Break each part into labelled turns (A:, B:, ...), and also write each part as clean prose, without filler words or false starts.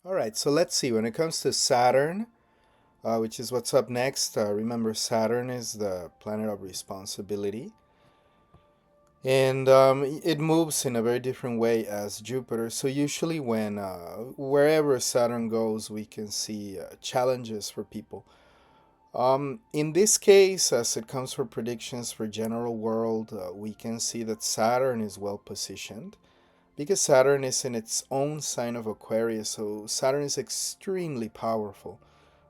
A: All right, so let's see. When it comes to Saturn, which is what's up next, remember Saturn is the planet of responsibility. And it moves in a very different way as Jupiter. So usually, when wherever Saturn goes, we can see challenges for people. In this case, as it comes for predictions for general world, we can see that Saturn is well positioned because Saturn is in its own sign of Aquarius. So Saturn is extremely powerful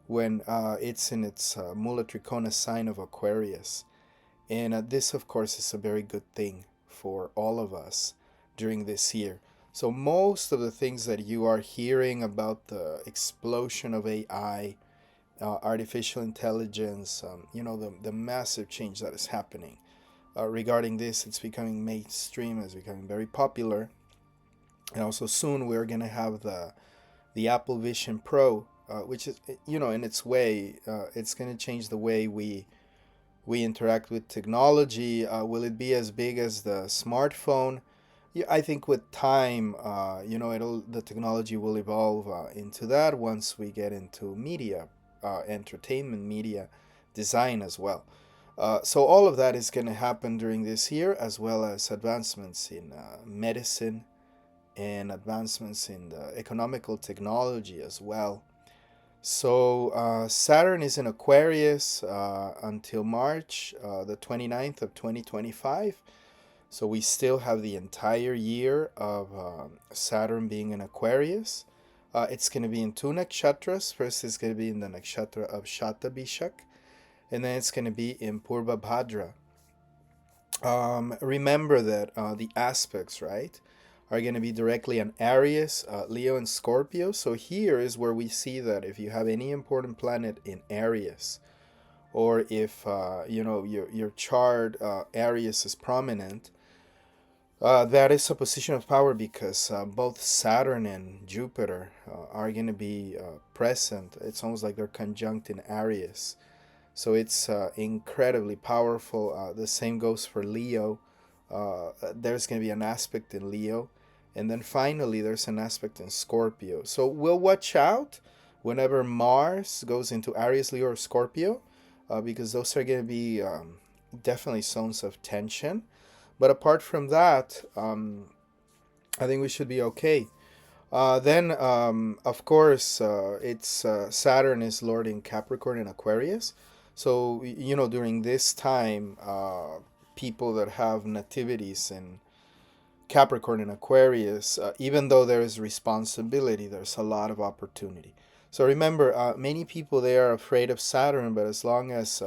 A: when it's in its Mula Trikona sign of Aquarius. And this, of course, is a very good thing for all of us during this year. So, most of the things that you are hearing about the explosion of AI, artificial intelligence, the massive change that is happening regarding this, it's becoming mainstream, it's becoming very popular. And also, soon we're going to have the Apple Vision Pro, which is, in its way, it's going to change the way we interact with technology. Will it be as big as the smartphone? Yeah, I think with time, the technology will evolve into that once we get into media, entertainment media, design as well. So all of that is going to happen during this year, as well as advancements in medicine and advancements in the economical technology as well. So Saturn is in Aquarius until March the 29th of 2025. So we still have the entire year of Saturn being in Aquarius. It's going to be in two nakshatras. First, it's going to be in the nakshatra of Shatabhishak, and then it's going to be in Purva Bhadra. Remember that the aspects, right, are going to be directly on Aries, Leo, and Scorpio. So here is where we see that if you have any important planet in Aries, or if your chart Aries is prominent, that is a position of power because both Saturn and Jupiter are going to be present. It's almost like they're conjunct in Aries. So it's incredibly powerful. The same goes for Leo. There's going to be an aspect in Leo. And then finally, there's an aspect in Scorpio. So we'll watch out whenever Mars goes into Aries, Leo, or Scorpio, because those are going to be definitely zones of tension. But apart from that, I think we should be okay. Then, of course, it's Saturn is Lord in Capricorn and Aquarius. So, during this time, people that have nativities in Capricorn and Aquarius, even though there is responsibility, there's a lot of opportunity. So remember, many people they are afraid of Saturn, but as long as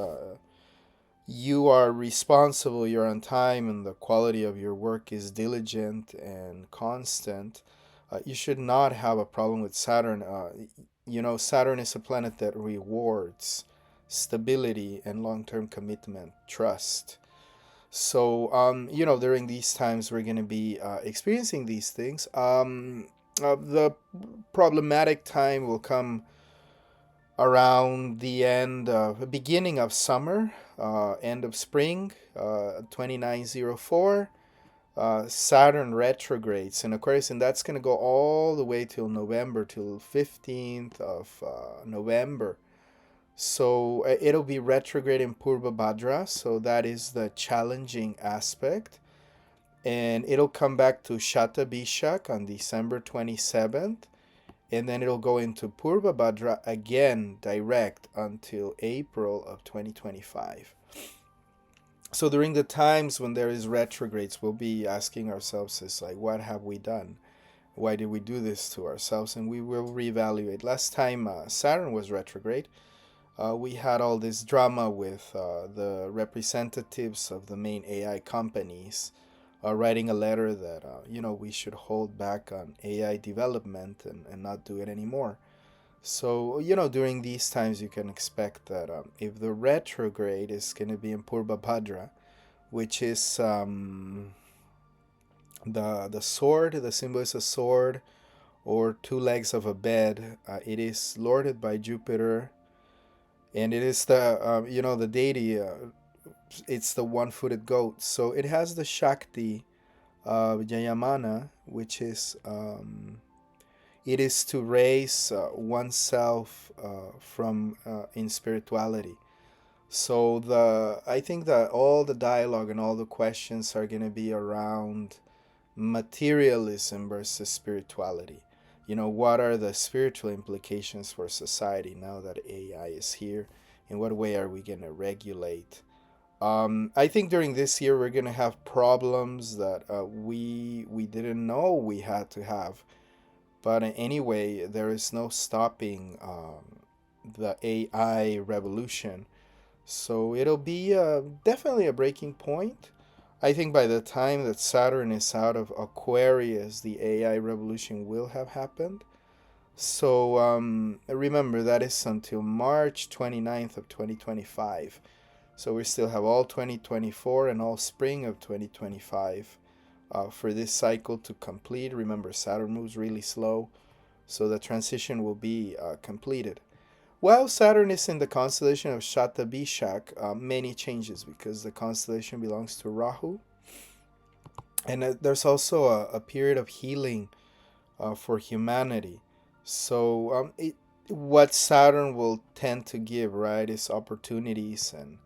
A: you are responsible, you're on time, and the quality of your work is diligent and constant, you should not have a problem with Saturn. Saturn is a planet that rewards stability and long term commitment, trust. So, during these times, we're going to be experiencing these things. The problematic time will come around the beginning of summer, end of spring, 2904. Saturn retrogrades in Aquarius, and that's going to go all the way till November, till 15th of November. So it'll be retrograde in Purva Bhadra, so that is the challenging aspect. And it'll come back to Shatabhishak on December 27th, and then it'll go into Purva Bhadra again direct until April of 2025. So during the times when there is retrogrades, we'll be asking ourselves, is like, what have we done? Why did we do this to ourselves? And we will reevaluate. Last time Saturn was retrograde, we had all this drama with the representatives of the main AI companies writing a letter that we should hold back on AI development and not do it anymore. So during these times you can expect that if the retrograde is going to be in Purva Bhadra, which is the sword, the symbol is a sword or two legs of a bed. It is lorded by Jupiter, and it is the deity. It's the one-footed goat, so it has the Shakti of Jayamana, which is it is to raise oneself from in spirituality. So I think that all the dialogue and all the questions are going to be around materialism versus spirituality. What are the spiritual implications for society now that AI is here? In what way are we going to regulate? I think during this year we're going to have problems that we didn't know we had to have. But anyway, there is no stopping the AI revolution. So it'll be definitely a breaking point. I think by the time that Saturn is out of Aquarius, the AI revolution will have happened. So remember, that is until March 29th of 2025. So we still have all 2024 and all spring of 2025 for this cycle to complete. Remember, Saturn moves really slow, so the transition will be completed. While Saturn is in the constellation of Shatabhishak, many changes because the constellation belongs to Rahu. And there's also a period of healing for humanity. So what Saturn will tend to give, right, is opportunities and,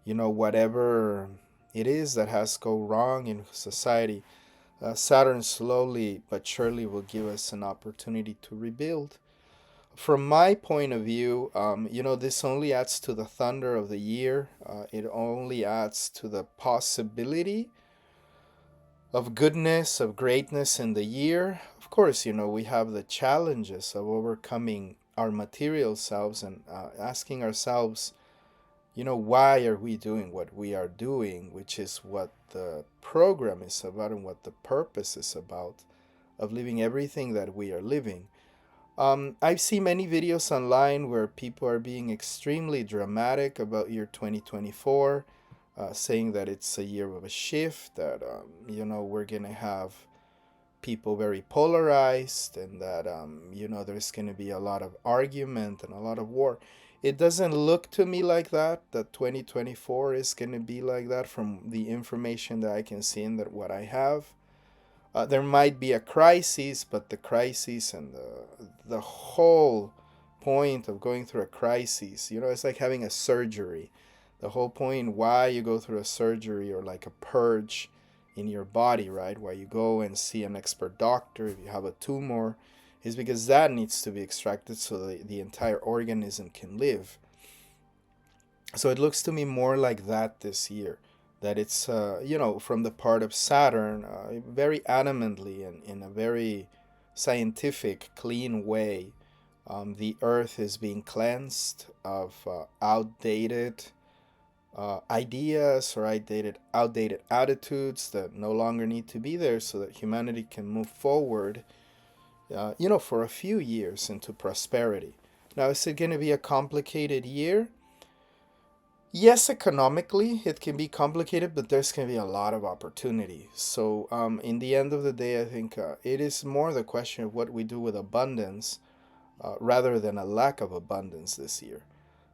A: whatever it is that has gone wrong in society. Saturn slowly but surely will give us an opportunity to rebuild. From my point of view, this only adds to the thunder of the year. It only adds to the possibility of goodness, of greatness in the year. Of course, we have the challenges of overcoming our material selves and asking ourselves, why are we doing what we are doing, which is what the program is about and what the purpose is about of living everything that we are living. I've seen many videos online where people are being extremely dramatic about year 2024, saying that it's a year of a shift, that, we're going to have people very polarized and that, there's going to be a lot of argument and a lot of war. It doesn't look to me like that 2024 is going to be like that from the information that I can see and that what I have. There might be a crisis, but the crisis and the whole point of going through a crisis, it's like having a surgery. The whole point why you go through a surgery or like a purge in your body, right? Why you go and see an expert doctor if you have a tumor, is because that needs to be extracted so the entire organism can live. So it looks to me more like that this year. That it's, from the part of Saturn, very adamantly and in a very scientific, clean way, the Earth is being cleansed of outdated ideas or outdated attitudes that no longer need to be there so that humanity can move forward, for a few years into prosperity. Now, is it going to be a complicated year? Yes, economically, it can be complicated, but there's going to be a lot of opportunity. So, in the end of the day, I think it is more the question of what we do with abundance rather than a lack of abundance this year.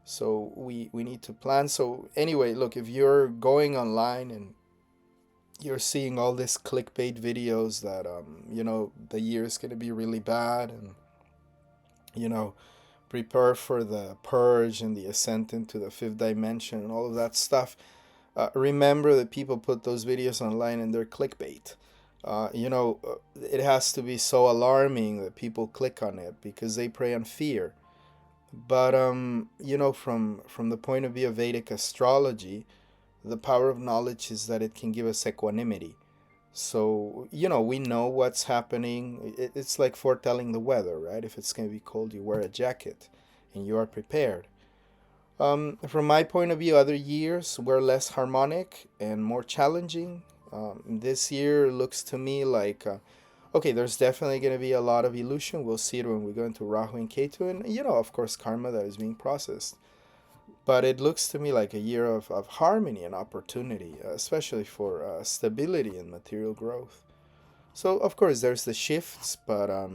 A: So, we need to plan. So, anyway, look, if you're going online and you're seeing all these clickbait videos that, the year is going to be really bad and, prepare for the purge and the ascent into the fifth dimension and all of that stuff. Remember that people put those videos online and they're clickbait. It has to be so alarming that people click on it because they prey on fear. But from the point of view of Vedic astrology, the power of knowledge is that it can give us equanimity. So, we know what's happening. It's like foretelling the weather, right? If it's going to be cold, you wear a jacket and you are prepared. From my point of view, other years were less harmonic and more challenging. This year looks to me like, okay, there's definitely going to be a lot of illusion. We'll see it when we go into Rahu and Ketu and, of course, karma that is being processed. But it looks to me like a year of harmony and opportunity, especially for stability and material growth. So, of course, there's the shifts, but I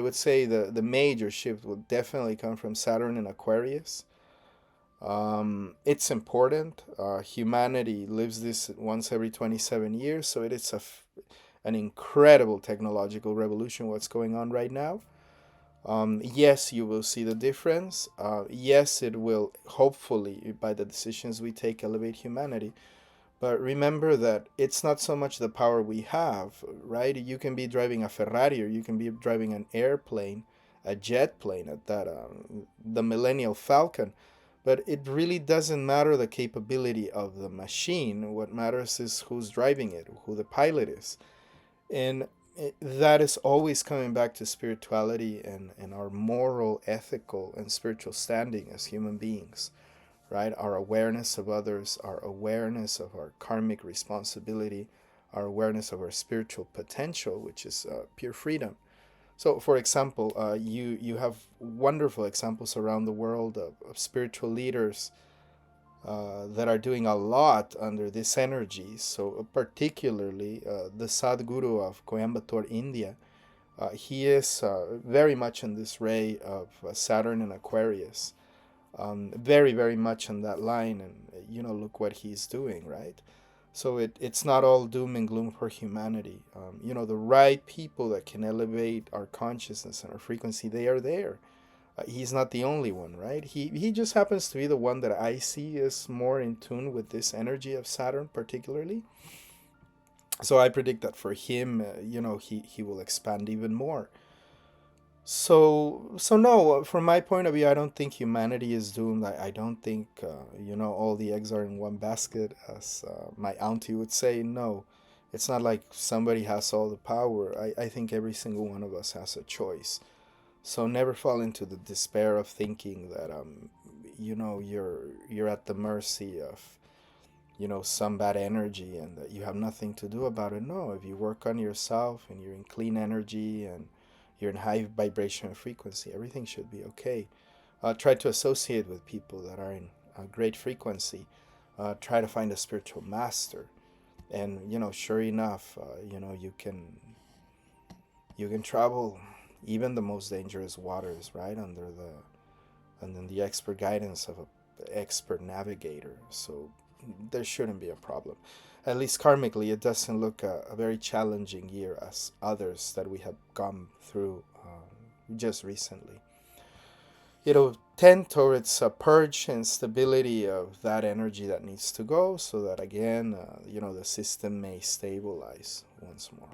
A: would say the major shift will definitely come from Saturn in Aquarius. It's important. Humanity lives this once every 27 years, so an incredible technological revolution what's going on right now. Yes, you will see the difference. Yes, it will, hopefully, by the decisions we take, elevate humanity. But remember that it's not so much the power we have, right? You can be driving a Ferrari, or you can be driving an airplane, a jet plane at that, the Millennial Falcon. But it really doesn't matter the capability of the machine. What matters is who's driving it, who the pilot is. And that is always coming back to spirituality and our moral, ethical, and spiritual standing as human beings, right? Our awareness of others, our awareness of our karmic responsibility, our awareness of our spiritual potential, which is pure freedom. So, for example, you have wonderful examples around the world of spiritual leaders that are doing a lot under this energy. So, particularly the Sadhguru of Coimbatore, India, he is very much in this ray of Saturn and Aquarius, very, very much on that line. And, look what he's doing, right? So it's not all doom and gloom for humanity. The right people that can elevate our consciousness and our frequency, they are there. He's not the only one, right? He just happens to be the one that I see is more in tune with this energy of Saturn particularly. So I predict that for him, he will expand even more. So no, from my point of view, I don't think humanity is doomed. I don't think, all the eggs are in one basket, as my auntie would say. No, it's not like somebody has all the power. I think every single one of us has a choice. So never fall into the despair of thinking that you're at the mercy of some bad energy and that you have nothing to do about it. No, if you work on yourself and you're in clean energy and you're in high vibration and frequency, everything should be okay. Try to associate with people that are in a great frequency. Try to find a spiritual master, and sure enough, you can travel even the most dangerous waters, right, under the expert guidance of an expert navigator. So there shouldn't be a problem. At least karmically, it doesn't look a very challenging year as others that we have gone through just recently. It'll tend towards a purge and stability of that energy that needs to go, so that again, the system may stabilize once more.